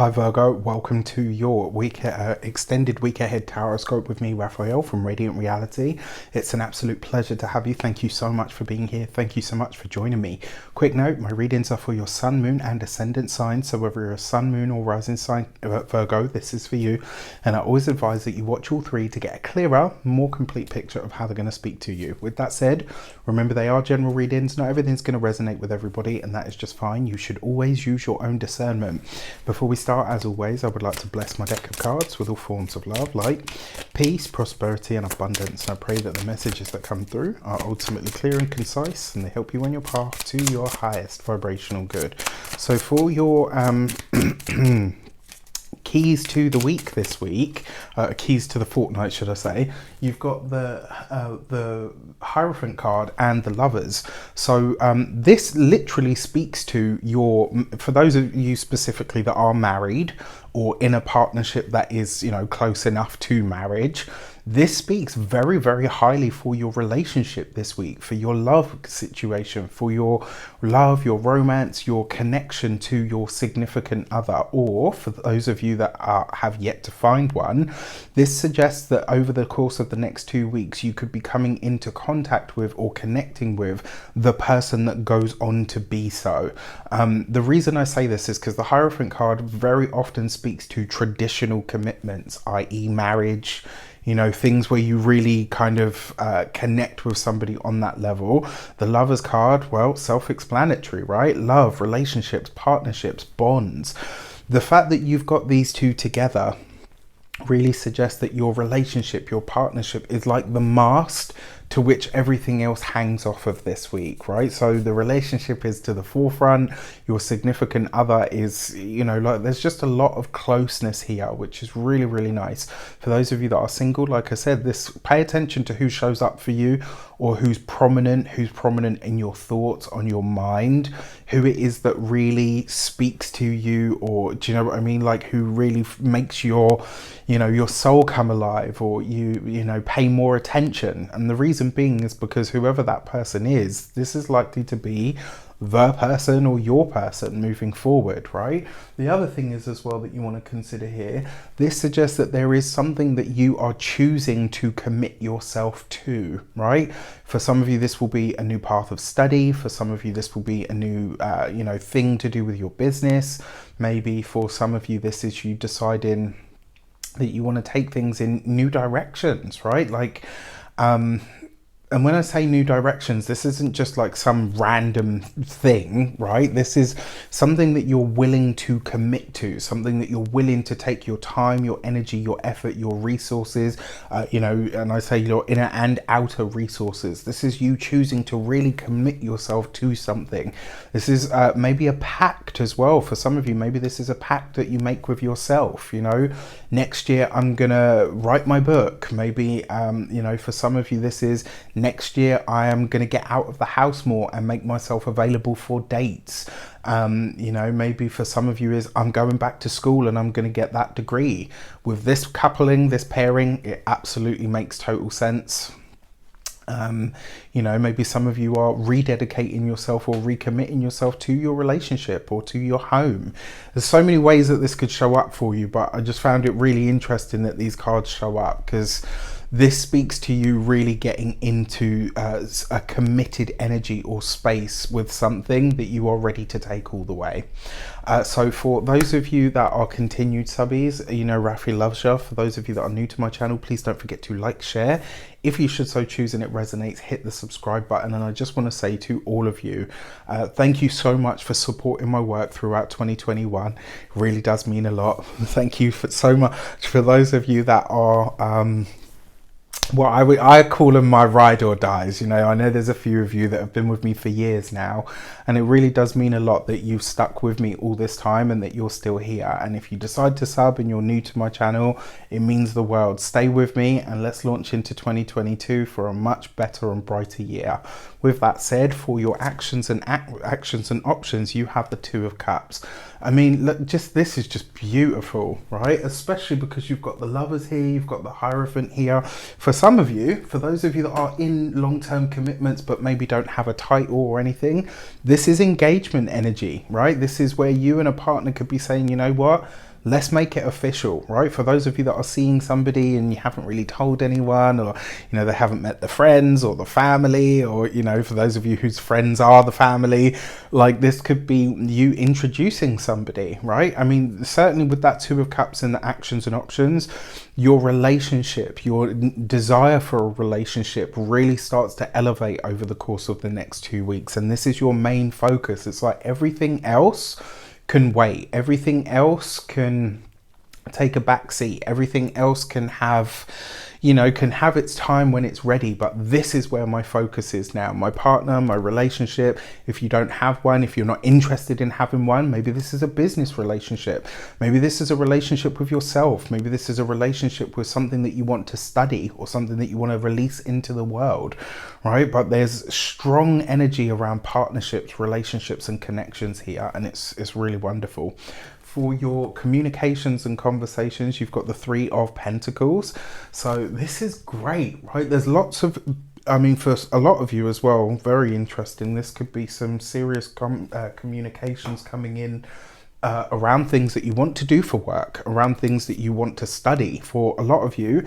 Hi Virgo, welcome to your extended week ahead tarot with me, Raphael from Radiant Reality. It's an absolute pleasure to have you. Thank you so much for being here. Thank you so much for joining me. Quick note, my readings are for your sun, moon and ascendant signs. So whether you're a sun, moon or rising sign Virgo, this is for you. And I always advise that you watch all three to get a clearer, more complete picture of how they're going to speak to you. With that said, remember they are general readings. Not everything's going to resonate with everybody, and that is just fine. You should always use your own discernment. Before we start, as always, I would like to bless my deck of cards with all forms of love, light, peace, prosperity and abundance. I pray that the messages that come through are ultimately clear and concise, and they help you on your path to your highest vibrational good. So for your keys to the week this week, keys to the fortnight should I say, you've got the Hierophant card and the Lovers. So this literally speaks to your, for those of you specifically that are married or in a partnership that is, you know, close enough to marriage, this speaks very, very highly for your relationship this week, for your love situation, for your love, your romance, your connection to your significant other, or for those of you that have yet to find one. This suggests that over the course of the next 2 weeks, you could be coming into contact with or connecting with the person that goes on to be so. The reason I say this is because the Hierophant card very often speaks to traditional commitments, i.e. marriage, you know, things where you really kind of connect with somebody on that level. The Lovers card, well, self-explanatory, right? Love, relationships, partnerships, bonds. The fact that you've got these two together really suggests that your relationship, your partnership is like the mast to which everything else hangs off of this week, right? So the relationship is to the forefront, your significant other is, you know, like there's just a lot of closeness here, which is really, really nice. For those of you that are single, like I said, this, pay attention to who shows up for you, or who's prominent in your thoughts, on your mind, who it is that really speaks to you, or do you know what I mean? Like who really makes your, you know, your soul come alive, or you know, pay more attention. And the reason being is because whoever that person is, this is likely to be the person or your person moving forward, right? The other thing is as well that you want to consider here, this suggests that there is something that you are choosing to commit yourself to, right? For some of you, this will be a new path of study. For some of you, this will be a new, you know, thing to do with your business. Maybe for some of you, this is you deciding that you want to take things in new directions, right? Like, and when I say new directions, this isn't just like some random thing, right? This is something that you're willing to commit to, something that you're willing to take your time, your energy, your effort, your resources, you know, and I say your inner and outer resources. This is you choosing to really commit yourself to something. This is maybe a pact as well. For some of you, maybe this is a pact that you make with yourself, you know, next year I'm gonna write my book. Maybe, you know, for some of you, this is next year I am going to get out of the house more and make myself available for dates. You know, maybe for some of you is I'm going back to school and I'm going to get that degree. With this coupling, this pairing, it absolutely makes total sense. You know, maybe some of you are rededicating yourself or recommitting yourself to your relationship or to your home. There's so many ways that this could show up for you, but I just found it really interesting that these cards show up because this speaks to you really getting into a committed energy or space with something that you are ready to take all the way. So for those of you that are continued subbies, you know Rafi loves you. For those of you that are new to my channel, please don't forget to like, share. If you should so choose and it resonates, hit the subscribe button. And I just want to say to all of you, thank you so much for supporting my work throughout 2021. It really does mean a lot. Thank you so much for those of you that are well, I call them my ride or dies. You know, I know there's a few of you that have been with me for years now, and it really does mean a lot that you've stuck with me all this time and that you're still here. And if you decide to sub and you're new to my channel, it means the world. Stay with me and let's launch into 2022 for a much better and brighter year. With that said, for your actions and options, you have the Two of Cups. I mean, look, this is just beautiful, right? Especially because you've got the Lovers here, you've got the Hierophant here. For some of you, for those of you that are in long-term commitments but maybe don't have a title or anything, this is engagement energy, right? This is where you and a partner could be saying, you know what? let's make it official, right? For those of you that are seeing somebody and you haven't really told anyone, or, you know, they haven't met the friends or the family, or, you know, for those of you whose friends are the family, like this could be you introducing somebody, right? I mean, certainly with that Two of Cups and the actions and options, your relationship, your desire for a relationship really starts to elevate over the course of the next 2 weeks. And this is your main focus. It's like everything else can wait. Everything else can take a back seat. Everything else can have, you know, can have its time when it's ready. But this is where my focus is now. My partner, my relationship. If you don't have one, if you're not interested in having one, maybe this is a business relationship. Maybe this is a relationship with yourself. Maybe this is a relationship with something that you want to study or something that you want to release into the world, right? But there's strong energy around partnerships, relationships, and connections here, and it's really wonderful. For your communications and conversations, you've got the Three of Pentacles. So this is great, right? There's lots of, I mean, for a lot of you as well, very interesting. This could be some serious communications coming in around things that you want to do for work, around things that you want to study. For a lot of you,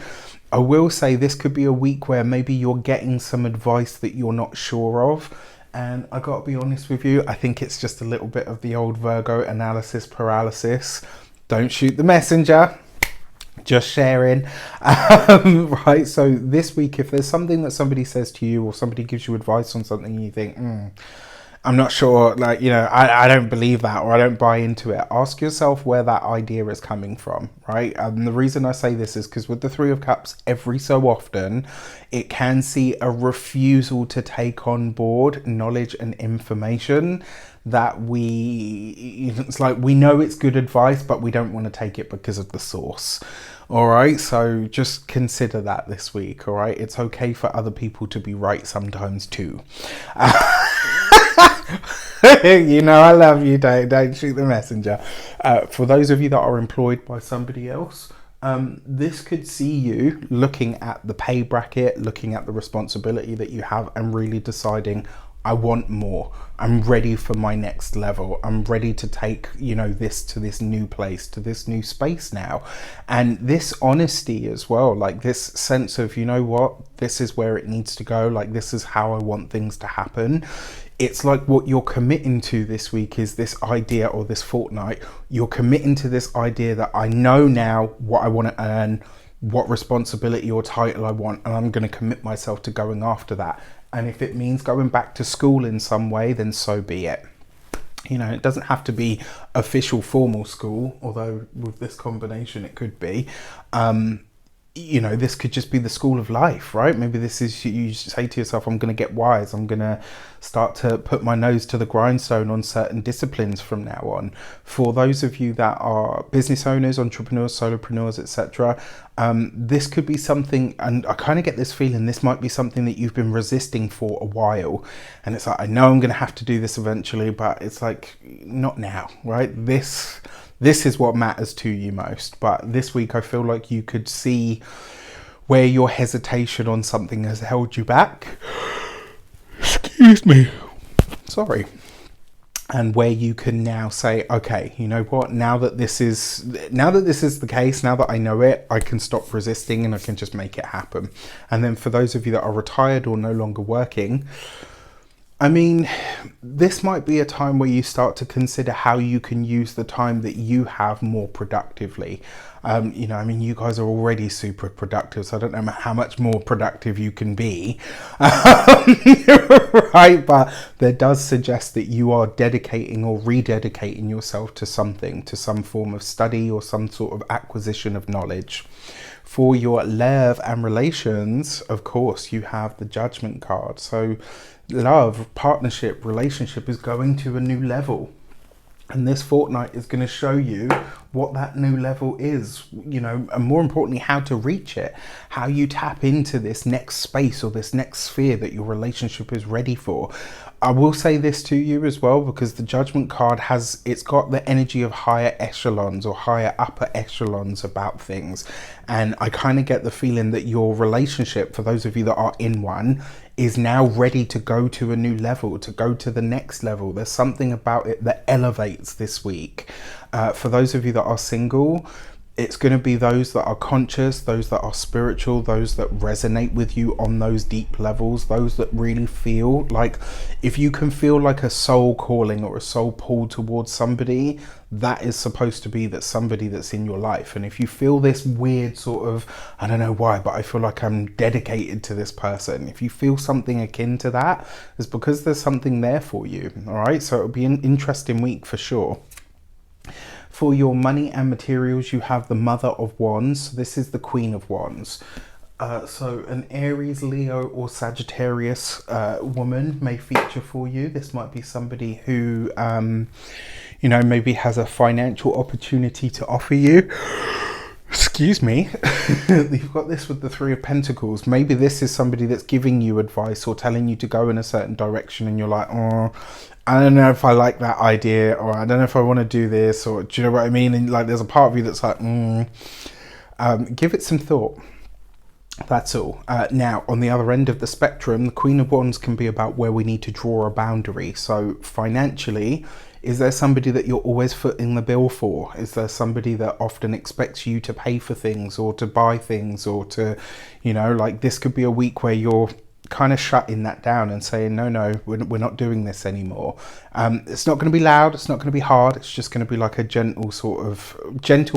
I will say this could be a week where maybe you're getting some advice that you're not sure of. And I gotta be honest with you, I think it's just a little bit of the old Virgo analysis paralysis. Don't shoot the messenger, just sharing. Right, so this week, if there's something that somebody says to you or somebody gives you advice on something and you think, I'm not sure, like, you know, I don't believe that, or I don't buy into it. Ask yourself where that idea is coming from, right? And the reason I say this is because with the Three of Cups, every so often, it can see a refusal to take on board knowledge and information that it's like we know it's good advice, but we don't want to take it because of the source. All right, so just consider that this week. All right, it's okay for other people to be right sometimes too. You know, I love you. Don't shoot the messenger. For those of you that are employed by somebody else, this could see you looking at the pay bracket, looking at the responsibility that you have, and really deciding, I want more. I'm ready for my next level. I'm ready to take, you know, this to this new place, to this new space now. And this honesty as well, like this sense of, you know what, this is where it needs to go. Like, this is how I want things to happen. It's like what you're committing to this week is this idea, or this fortnight, you're committing to this idea that I know now what I want to earn, what responsibility or title I want, and I'm going to commit myself to going after that. And if it means going back to school in some way, then so be it. You know, it doesn't have to be official formal school, although with this combination it could be. You know, this could just be the school of life, right? Maybe this is, you say to yourself, I'm going to get wise. I'm going to start to put my nose to the grindstone on certain disciplines from now on. For those of you that are business owners, entrepreneurs, solopreneurs, etc., this could be something, and I kind of get this feeling this might be something that you've been resisting for a while. And it's like, I know I'm going to have to do this eventually, but it's like, not now, right? This is what matters to you most. But this week, I feel like you could see where your hesitation on something has held you back. Excuse me. Sorry. And where you can now say, okay, you know what? Now that this is the case, now that I know it, I can stop resisting and I can just make it happen. And then for those of you that are retired or no longer working, I mean, this might be a time where you start to consider how you can use the time that you have more productively. You know, I mean, you guys are already super productive, so I don't know how much more productive you can be. Right, but there does suggest that you are dedicating or rededicating yourself to something, to some form of study or some sort of acquisition of knowledge. For your love and relations, of course, you have the Judgment card. So love, partnership, relationship is going to a new level. And this fortnight is going to show you what that new level is, you know, and more importantly, how to reach it, how you tap into this next space or this next sphere that your relationship is ready for. I will say this to you as well, because the Judgment card it's got the energy of higher echelons or higher upper echelons about things. And I kind of get the feeling that your relationship, for those of you that are in one, is now ready to go to a new level, to go to the next level. There's something about it that elevates this week. For those of you that are single, it's going to be those that are conscious, those that are spiritual, those that resonate with you on those deep levels, those that really feel like, if you can feel like a soul calling or a soul pull towards somebody, that is supposed to be that somebody that's in your life. And if you feel this weird sort of, I don't know why, but I feel like I'm dedicated to this person, if you feel something akin to that, it's because there's something there for you. All right, so it'll be an interesting week for sure. For your money and materials, you have the Mother of Wands. This is the Queen of Wands. So an Aries, Leo or Sagittarius woman may feature for you. This might be somebody who, you know, maybe has a financial opportunity to offer you. Excuse me. You've got this with the Three of Pentacles. Maybe this is somebody that's giving you advice or telling you to go in a certain direction, and you're like, oh, I don't know if I like that idea, or I don't know if I want to do this, or do you know what I mean? And like, there's a part of you that's like, give it some thought. That's all. Now, on the other end of the spectrum, the Queen of Wands can be about where we need to draw a boundary. So financially, is there somebody that you're always footing the bill for? Is there somebody that often expects you to pay for things or to buy things, or to, you know, like, this could be a week where you're kind of shutting that down and saying, no, we're not doing this anymore. It's not going to be loud. It's not going to be hard. It's just going to be like a gentle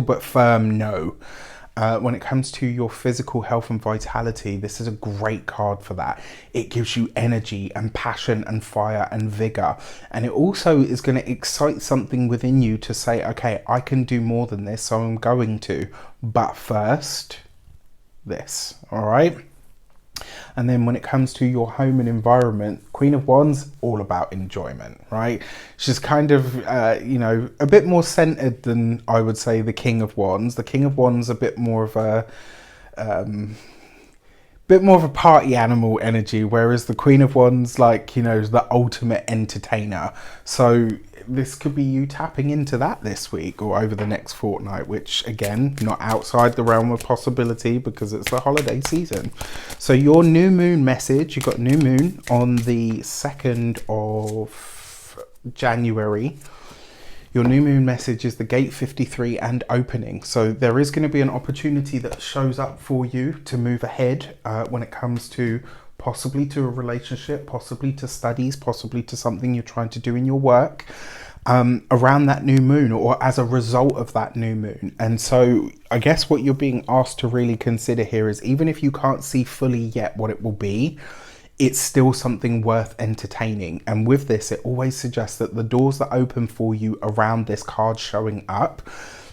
but firm no. When it comes to your physical health and vitality, this is a great card for that. It gives you energy and passion and fire and vigor. And it also is going to excite something within you to say, okay, I can do more than this, so I'm going to. But first, this. All right? And then when it comes to your home and environment, Queen of Wands, all about enjoyment, right? She's kind of, you know, a bit more centered than, I would say, the King of Wands. The King of Wands a bit more of a party animal energy, whereas the Queen of Wands, like, you know, is the ultimate entertainer. So this could be you tapping into that this week or over the next fortnight, which, again, not outside the realm of possibility because it's the holiday season. So your new moon message, you've got new moon on the 2nd of January. Your new moon message is the gate 53 and opening. So there is going to be an opportunity that shows up for you to move ahead when it comes to possibly to a relationship, possibly to studies, possibly to something you're trying to do in your work around that new moon or as a result of that new moon. And so I guess what you're being asked to really consider here is, even if you can't see fully yet what it will be, it's still something worth entertaining. And with this, it always suggests that the doors that open for you around this card showing up,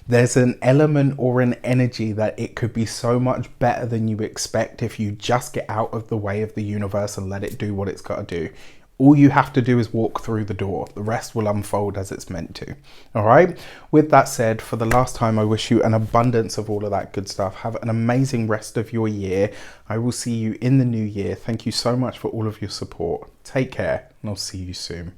there's an element or an energy that it could be so much better than you expect if you just get out of the way of the universe and let it do what it's got to do. All you have to do is walk through the door. The rest will unfold as it's meant to. All right. With that said, for the last time, I wish you an abundance of all of that good stuff. Have an amazing rest of your year. I will see you in the new year. Thank you so much for all of your support. Take care, and I'll see you soon.